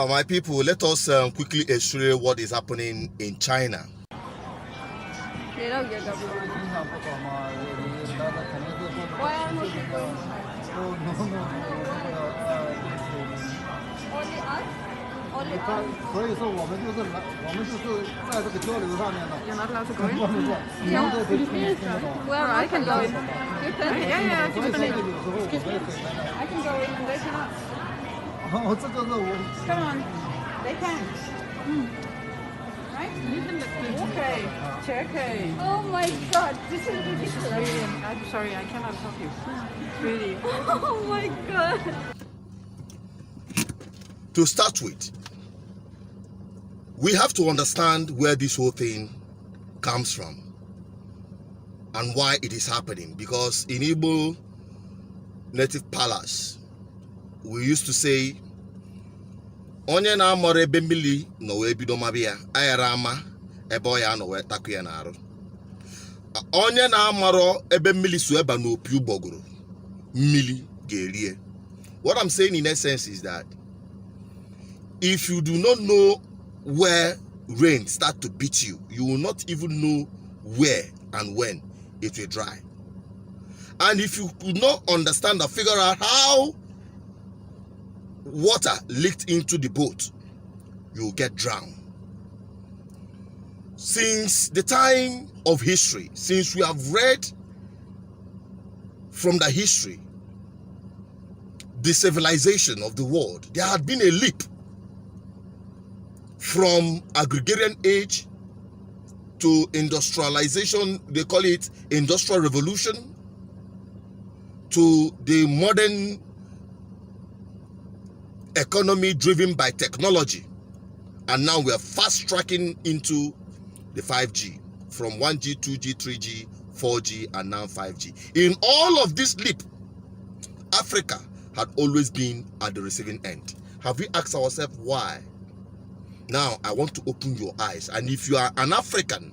Now, my people, let us quickly explain what is happening in China. Why are not people in China? Only us? Only us? You're not allowed to go in? Yeah. Well, I can go in. You can? Yeah, excuse me. I can go in and they cannot. Come on. They can. Right? You can look. Okay. Okay. Oh my god, this is ridiculous. I'm sorry, I cannot help you. Really. Oh my god. To start with, we have to understand where this whole thing comes from and why it is happening. Because in Igbo native palace, we used to say, onye na amore ebe mmili no we bido mabia ayara ama ebe oya no we taku ya na aru. Onye na amaro ebe mmili so eba no opi ugbogoro mmili ga-erie. What I'm saying in essence is that if you do not know where rain start to beat you, you will not even know where and when it will dry. And if you could not understand or figure out how water leaked into the boat, you will get drowned. Since the time of history, since we have read from the history, the civilization of the world, there had been a leap from agrarian age to industrialization. They call it industrial revolution, to the modern economy driven by technology. And now we are fast tracking into the 5G, from 1G, 2G, 3G, 4G, and now 5G. In all of this leap, Africa had always been at the receiving end. Have we asked ourselves why? Now, I want to open your eyes. And if you are an African,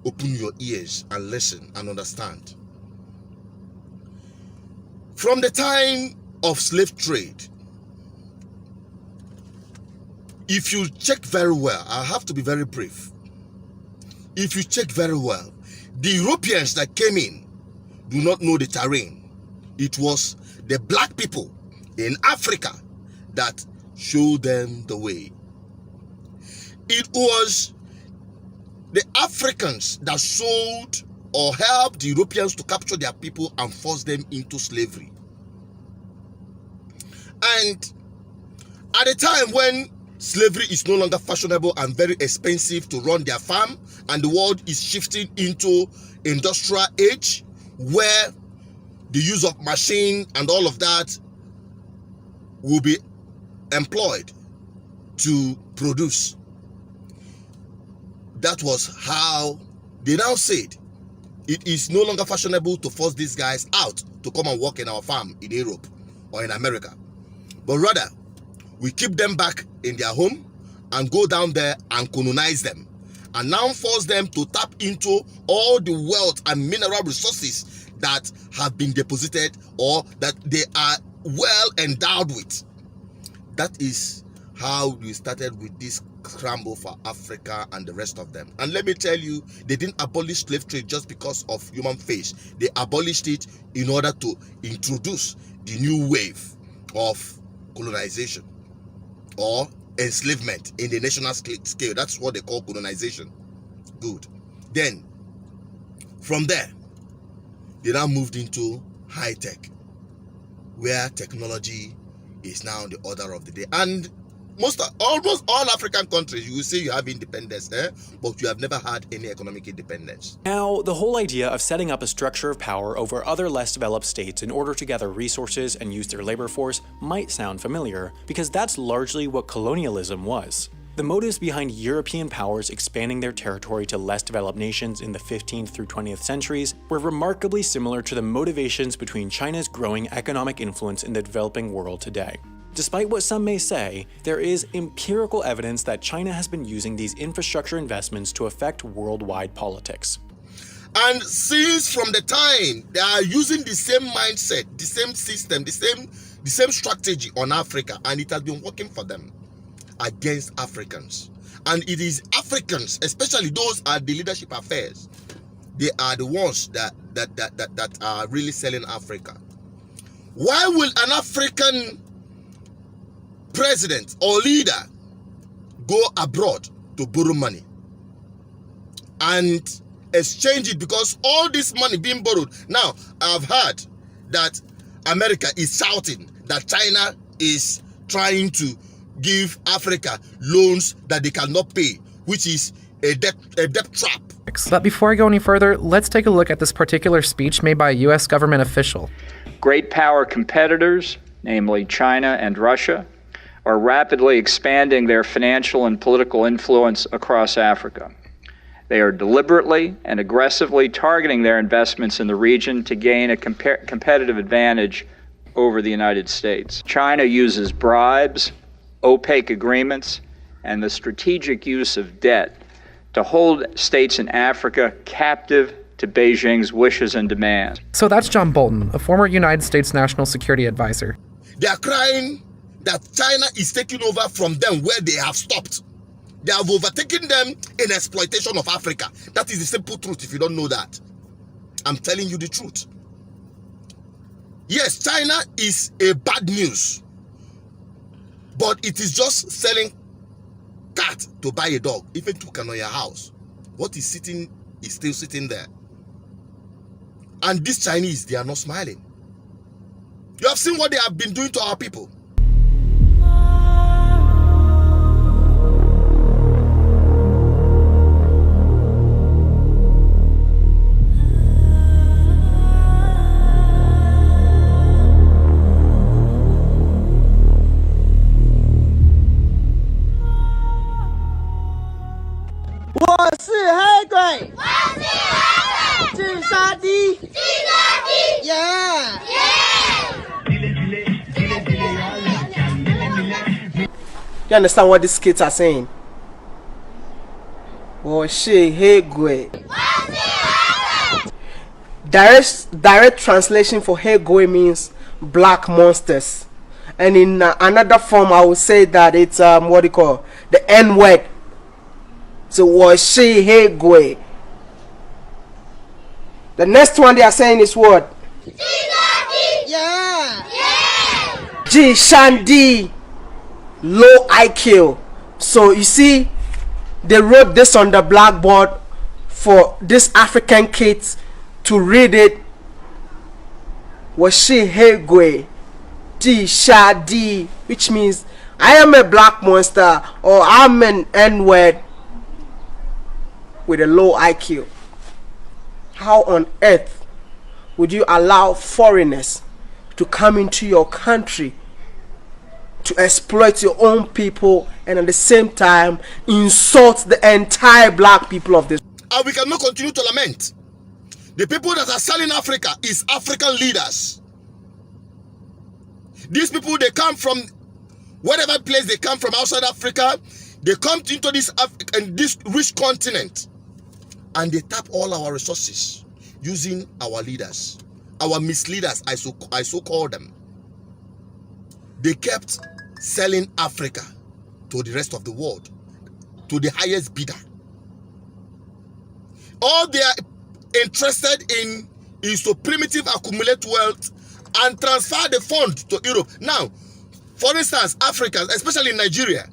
open your ears and listen and understand. From the time of slave trade, if you check very well, I have to be very brief. If you check very well, the Europeans that came in do not know the terrain. It was the black people in Africa that showed them the way. It was the Africans that sold or helped the Europeans to capture their people and force them into slavery. And at a time when slavery is no longer fashionable and very expensive to run their farm, and the world is shifting into industrial age where the use of machine and all of that will be employed to produce. That was how they now said it is no longer fashionable to force these guys out to come and work in our farm in Europe or in America, but rather we keep them back in their home and go down there and colonize them, and now force them to tap into all the wealth and mineral resources that have been deposited or that they are well endowed with. That is how we started with this scramble for Africa and the rest of them. And let me tell you, they didn't abolish slave trade just because of human face. They abolished it in order to introduce the new wave of colonization or enslavement in the national scale. That's what they call colonization. Good. Then, from there, they now moved into high tech, where technology is now the order of the day. And almost all African countries, you will say you have independence, but you have never had any economic independence. Now, the whole idea of setting up a structure of power over other less developed states in order to gather resources and use their labor force might sound familiar, because that's largely what colonialism was. The motives behind European powers expanding their territory to less developed nations in the 15th through 20th centuries were remarkably similar to the motivations between China's growing economic influence in the developing world today. Despite what some may say, there is empirical evidence that China has been using these infrastructure investments to affect worldwide politics. And since from the time they are using the same mindset, the same system, the same strategy on Africa, and it has been working for them. against Africans. And it is Africans, especially those at the leadership affairs, they are the ones that are really selling Africa. Why will an African president or leader go abroad to borrow money and exchange it? Because all this money being borrowed, now I've heard that America is shouting that China is trying to give Africa loans that they cannot pay, which is a debt trap. But before I go any further, let's take a look at this particular speech made by a U.S. government official. Great power competitors, namely China and Russia, are rapidly expanding their financial and political influence across Africa. They are deliberately and aggressively targeting their investments in the region to gain a competitive advantage over the United States. China uses bribes, opaque agreements, and the strategic use of debt to hold states in Africa captive to Beijing's wishes and demands. So that's John Bolton, a former United States National Security Advisor. They are crying that China is taking over from them where they have stopped. They have overtaken them in exploitation of Africa. That is the simple truth if you don't know that. I'm telling you the truth. Yes, China is a bad news, but it is just selling cat to buy a dog. If it took on your house, what is sitting is still sitting there. And these Chinese, they are not smiling. You have seen what they have been doing to our people. You understand what these kids are saying? Direct translation for Hegwe means black monsters, and in another form I would say that it's what do you call the N word. So Washe Hegwe. The next one they are saying is what? G Shandi. Low IQ. So you see, they wrote this on the blackboard for these African kids to read it. Washi Hegwe T Shadi, which means I am a black monster or I'm an N-word with a low IQ. How on earth would you allow foreigners to come into your country to exploit your own people and at the same time insult the entire black people of this? And we cannot continue to lament. The people that are selling Africa is African leaders. These people, they come from whatever place they come from outside Africa. They come into this this rich continent and they tap all our resources using our leaders, our misleaders, I so call them. They kept selling Africa to the rest of the world, to the highest bidder. All they are interested in is to primitive accumulate wealth and transfer the fund to Europe. Now, for instance, Africans, especially in Nigeria,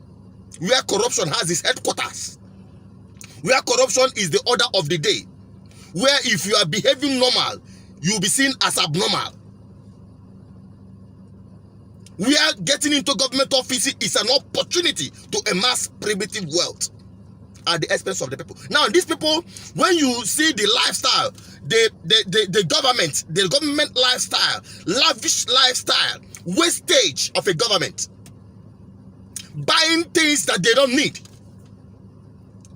where corruption has its headquarters, where corruption is the order of the day, where if you are behaving normal, you'll be seen as abnormal. We are getting into government office is an opportunity to amass primitive wealth at the expense of the people. Now, these people, when you see the lifestyle, the government lifestyle, lavish lifestyle, wastage of a government, buying things that they don't need.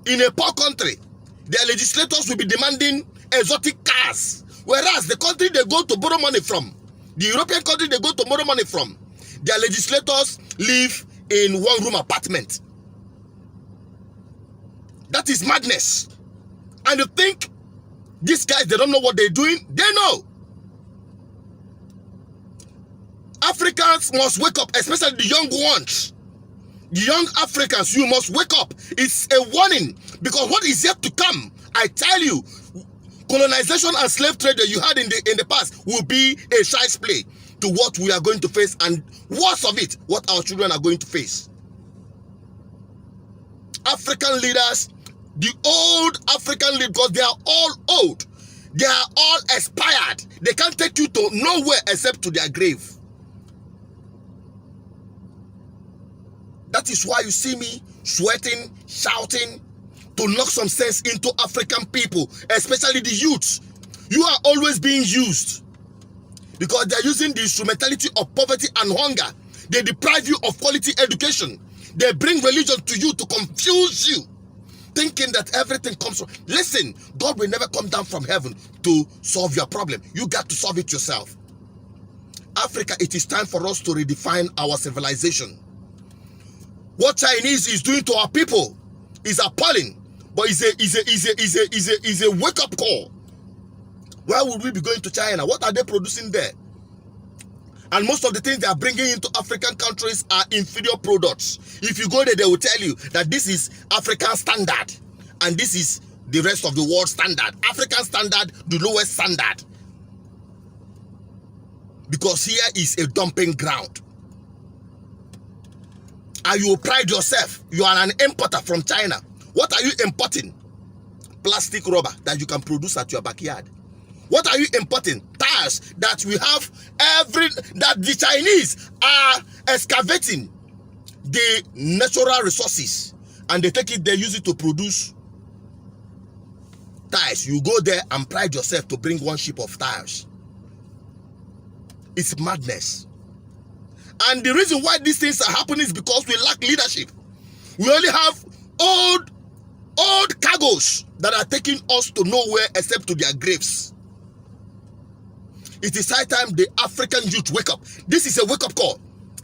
In a poor country, their legislators will be demanding exotic cars, whereas the country they go to borrow money from, the European country they go to borrow money from, their legislators live in one-room apartment. That is madness. And you think these guys, they don't know what they're doing? They know. Africans must wake up, especially the young ones. Young Africans, you must wake up. It's a warning, because what is yet to come, I tell you, colonization and slave trade that you had in the past will be a child's play to what we are going to face, and worse of it, what our children are going to face. African leaders, the old African leaders, because they are all old, they are all expired. They can't take you to nowhere except to their grave. That is why you see me sweating, shouting, to knock some sense into African people, especially the youths. You are always being used, because they are using the instrumentality of poverty and hunger. They deprive you of quality education. They bring religion to you to confuse you, thinking that everything comes from... Listen, God will never come down from heaven to solve your problem. You got to solve it yourself. Africa, it is time for us to redefine our civilization. What Chinese is doing to our people is appalling, but is a wake-up call. Why would we be going to China? What are they producing there? And most of the things they are bringing into African countries are inferior products. If you go there, they will tell you that this is African standard and this is the rest of the world standard. African standard, the lowest standard. Because here is a dumping ground. And you pride yourself, you are an importer from China. What are you importing? Plastic rubber that you can produce at your backyard. What are you importing? Tires that we have that the Chinese are excavating the natural resources, and they take it, they use it to produce tires. You go there and pride yourself to bring one ship of tires. It's madness. And the reason why these things are happening is because we lack leadership. We only have old cargoes that are taking us to nowhere except to their graves. It is high time the African youth wake up. This is a wake-up call.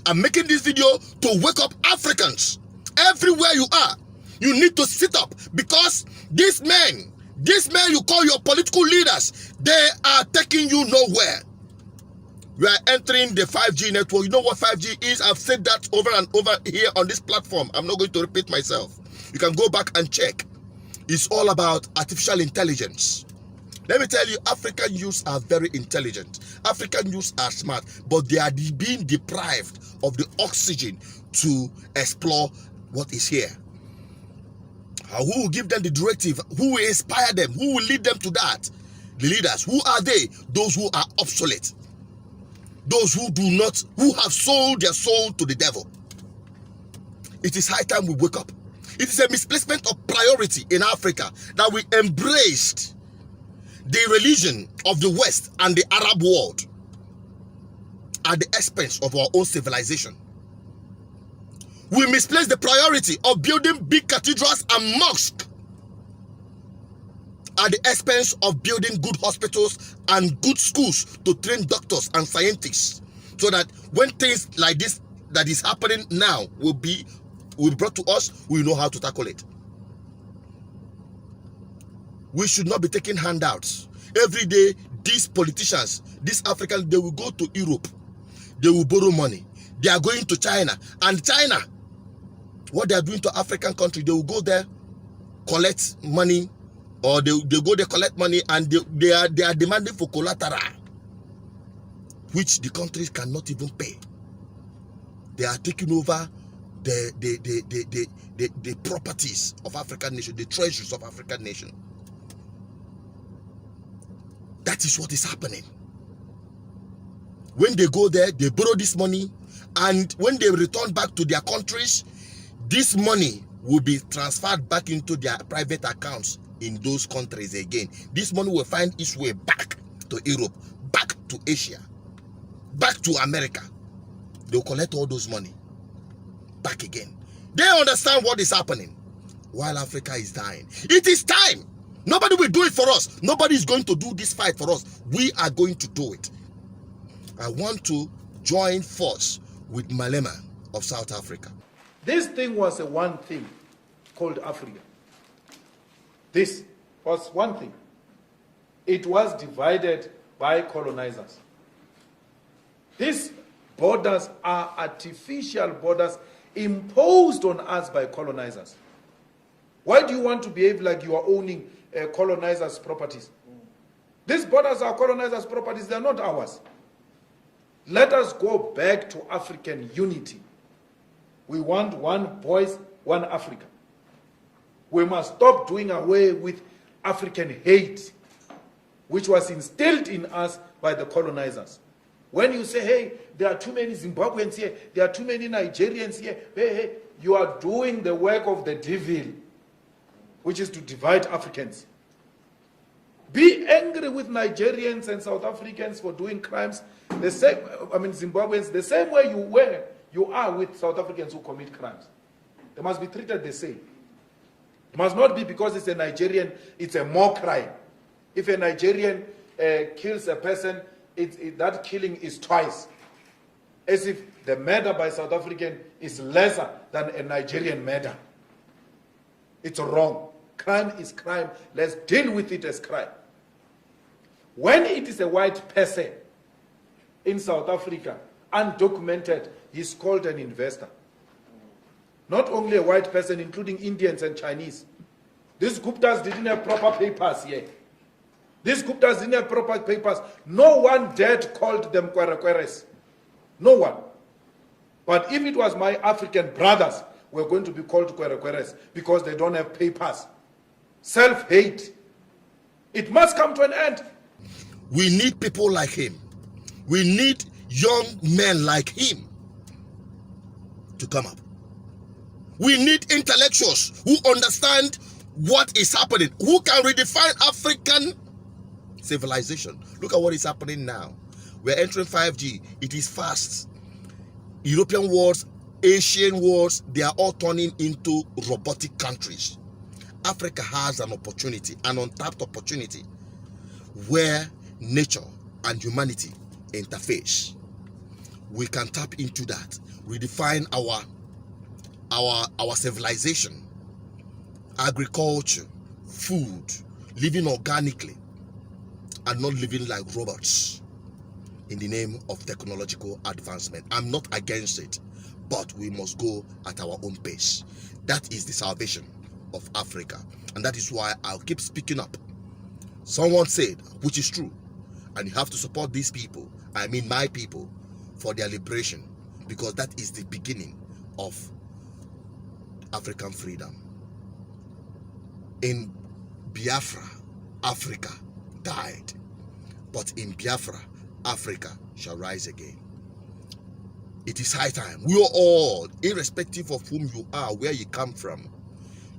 I'm making this video to wake up Africans. Everywhere you are, you need to sit up, because these men you call your political leaders, they are taking you nowhere. We are entering the 5G network. You know what 5G is? I've said that over and over here on this platform. I'm not going to repeat myself. You can go back and check. It's all about artificial intelligence. Let me tell you, African youths are very intelligent. African youths are smart, but they are being deprived of the oxygen to explore what is here. Who will give them the directive? Who will inspire them? Who will lead them to that? The leaders. Who are they? Those who are obsolete. Those who have sold their soul to the devil. It is high time we wake up. It is a misplacement of priority in Africa that we embraced the religion of the West and the Arab world at the expense of our own civilization. We misplaced the priority of building big cathedrals and mosques at the expense of building good hospitals and good schools to train doctors and scientists, so that when things like this that is happening now will be brought to us, we know how to tackle it. We should not be taking handouts. Every day, these politicians, these Africans, they will go to Europe. They will borrow money. They are going to China. And China, what they are doing to African countries, they will go there, collect money, or they go there, collect money, and they are demanding for collateral, which the countries cannot even pay. They are taking over the properties of African nation, the treasures of African nation. That is what is happening. When they go there, they borrow this money, and when they return back to their countries, this money will be transferred back into their private accounts in those countries again. This money will find its way back to Europe, back to Asia, back to America. They'll collect all those money back again. They understand what is happening while Africa is dying. It is time. Nobody will do it for us. Nobody is going to do this fight for us. We are going to do it. I want to join force with Malema of South Africa. This thing was a one thing called Africa. This was one thing. It was divided by colonizers. These borders are artificial borders imposed on us by colonizers. Why do you want to behave like you are owning colonizers' properties? These borders are colonizers' properties, they are not ours. Let us go back to African unity. We want one voice, one Africa. We must stop doing away with African hate, which was instilled in us by the colonizers. When you say, hey, there are too many Zimbabweans here, there are too many Nigerians here, hey, you are doing the work of the devil, which is to divide Africans. Be angry with Nigerians and South Africans for doing crimes, the same, Zimbabweans, the same way you are with South Africans who commit crimes. They must be treated the same. It must not be because it's a Nigerian, it's a more crime. If a Nigerian kills a person, that killing is twice. As if the murder by South African is lesser than a Nigerian murder. It's wrong. Crime is crime. Let's deal with it as crime. When it is a white person in South Africa, undocumented, he's called an investor. Not only a white person, including Indians and Chinese. These Guptas didn't have proper papers here. These Guptas didn't have proper papers. No one dared called them Kwerekweres. No one. But if it was my African brothers, we're going to be called Kwerekweres because they don't have papers. Self-hate. It must come to an end. We need people like him. We need young men like him to come up. We need intellectuals who understand what is happening, who can redefine African civilization. Look at what is happening now. We're entering 5G. It is fast. European wars, Asian wars, they are all turning into robotic countries. Africa has an opportunity, an untapped opportunity, where nature and humanity interface. We can tap into that, redefine our civilization, agriculture, food, living organically, and not living like robots in the name of technological advancement. I'm not against it, but we must go at our own pace. That is the salvation of Africa, and that is why I'll keep speaking up. Someone said, which is true, and you have to support these people, I mean my people, for their liberation, because that is the beginning of African freedom. In Biafra, Africa died, but in Biafra, Africa shall rise again. It is high time. We are all, irrespective of whom you are, where you come from,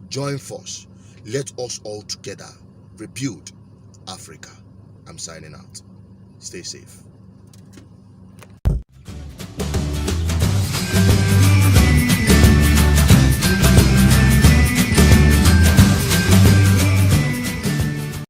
join force. Let us all together rebuild Africa. I'm signing out. Stay safe.